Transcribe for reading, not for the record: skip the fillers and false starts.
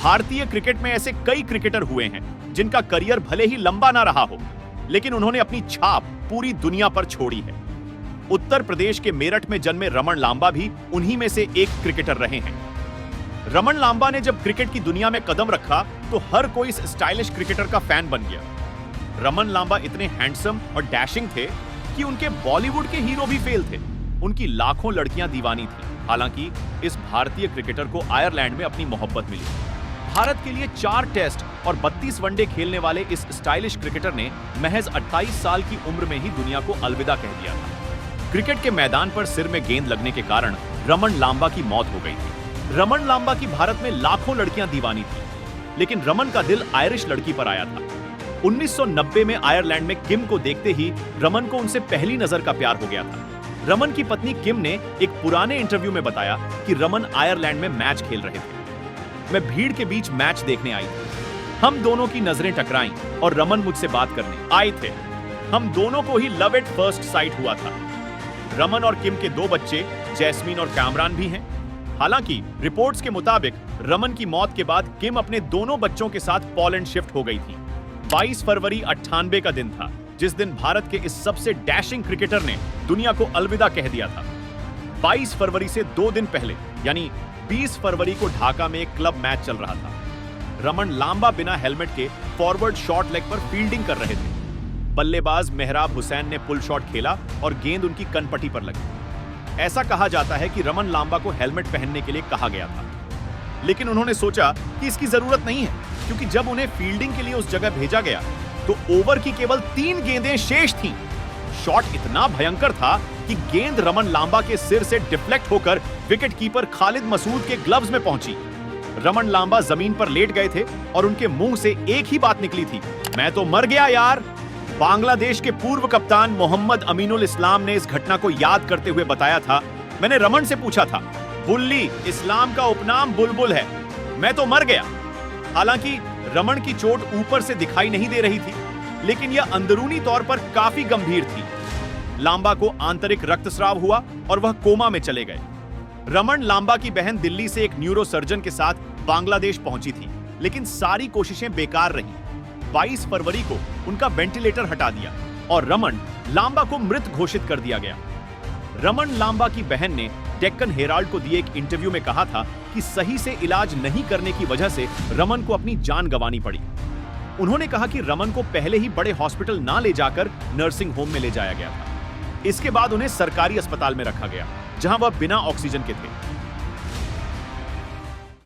भारतीय क्रिकेट में ऐसे कई क्रिकेटर हुए हैं जिनका करियर भले ही लंबा ना रहा हो, लेकिन उन्होंने अपनी छाप पूरी दुनिया पर छोड़ी है। उत्तर प्रदेश के मेरठ में जन्मे रमन लांबा भी उन्हीं में से एक क्रिकेटर रहे हैं। रमन लांबा ने जब क्रिकेट की दुनिया में कदम रखा तो हर कोई इस स्टाइलिश क्रिकेटर का फैन बन गया। रमन लांबा इतने हैंडसम और डैशिंग थे कि उनके बॉलीवुड के हीरो भी फेल थे। उनकी लाखों लड़कियां दीवानी थी। हालांकि इस भारतीय क्रिकेटर को आयरलैंड में अपनी मोहब्बत मिली। भारत के लिए 4 टेस्ट और 32 वनडे खेलने वाले इस स्टाइलिश क्रिकेटर ने महज 28 साल की उम्र में ही दुनिया को अलविदा कह दिया था। क्रिकेट के मैदान पर सिर में गेंद लगने के कारण रमन लांबा की मौत हो गई थी। रमन लांबा की भारत में लाखों लड़कियां दीवानी थी, लेकिन रमन का दिल आयरिश लड़की पर आया था। 1990 में आयरलैंड में किम को देखते ही रमन को उनसे पहली नजर का प्यार हो गया था। रमन की पत्नी किम ने एक पुराने इंटरव्यू में बताया कि रमन आयरलैंड में मैच खेल रहे थे। मैं भीड़ के बीच मैच देखने आई थी। हम दोनों की नजरें टकराईं और रमन मुझसे बात करने आए थे। हम दोनों को ही लव एट फर्स्ट साइट हुआ था। रमन और किम के 2 बच्चे जैस्मीन और कैमरान भी हैं। हालांकि रिपोर्ट्स के मुताबिक रमन की मौत के बाद किम अपने दोनों बच्चों के साथ पोलैंड शिफ्ट हो गई थी। 22 फरवरी 98 का दिन था, जिस दिन भारत के इस सबसे डैशिंग क्रिकेटर ने दुनिया को अलविदा कह दिया था। 22 फरवरी से 2 दिन पहले यानी 20 फरवरी को ढाका में एक क्लब मैच चल रहा था। रमन लांबा बिना हेलमेट के फॉरवर्ड शॉर्ट लेग पर फील्डिंग कर रहे थे। बल्लेबाज मेहराब हुसैन ने पुल शॉट खेला और गेंद उनकी कनपटी पर लगी। ऐसा कहा जाता है कि रमन लांबा को हेलमेट पहनने के लिए कहा गया था, लेकिन उन्होंने सोचा कि इसकी जरूरत नहीं है, क्योंकि जब उन्हें फील्डिंग के लिए उस जगह भेजा गया तो ओवर की केवल 3 गेंदें शेष थीं। शॉट इतना भयंकर था कि गेंद रमन लांबा के सिर से डिफ्लेक्ट होकर विकेटकीपर खालिद मसूद के ग्लव्स में पहुंची। रमन लांबा जमीन पर लेट गए थे और उनके मुंह से एक ही बात निकली थी, मैं तो मर गया यार। बांग्लादेश के पूर्व कप्तान मोहम्मद अमीनुल इस्लाम ने इस घटना को याद करते हुए बताया था, मैंने रमन से पूछा था, बुल्ली इस्लाम का उपनाम बुलबुल है, मैं तो मर गया। हालांकि रमन की चोट ऊपर से दिखाई नहीं दे रही थी, लेकिन यह अंदरूनी तौर पर काफी गंभीर थी। लांबा को आंतरिक रक्तस्राव हुआ और वह कोमा में चले गए। रमन लांबा की बहन दिल्ली से एक न्यूरोसर्जन के साथ बांग्लादेश पहुंची थी, लेकिन सारी कोशिशें बेकार रहीं। 22 फरवरी को उनका वेंटिलेटर हटा दिया और रमन लांबा को मृत घोषित कर दिया गया। रमन लांबा की बहन ने डेक्कन हेराल्ड को दिए एक इंटरव्यू में कहा था कि सही से इलाज नहीं करने की वजह से रमन को अपनी जान गंवानी पड़ी। उन्होंने कहा कि रमन को पहले ही बड़े हॉस्पिटल ना ले जाकर नर्सिंग होम में ले जाया गया था। इसके बाद उन्हें सरकारी अस्पताल में रखा गया, जहां वह बिना ऑक्सीजन के थे।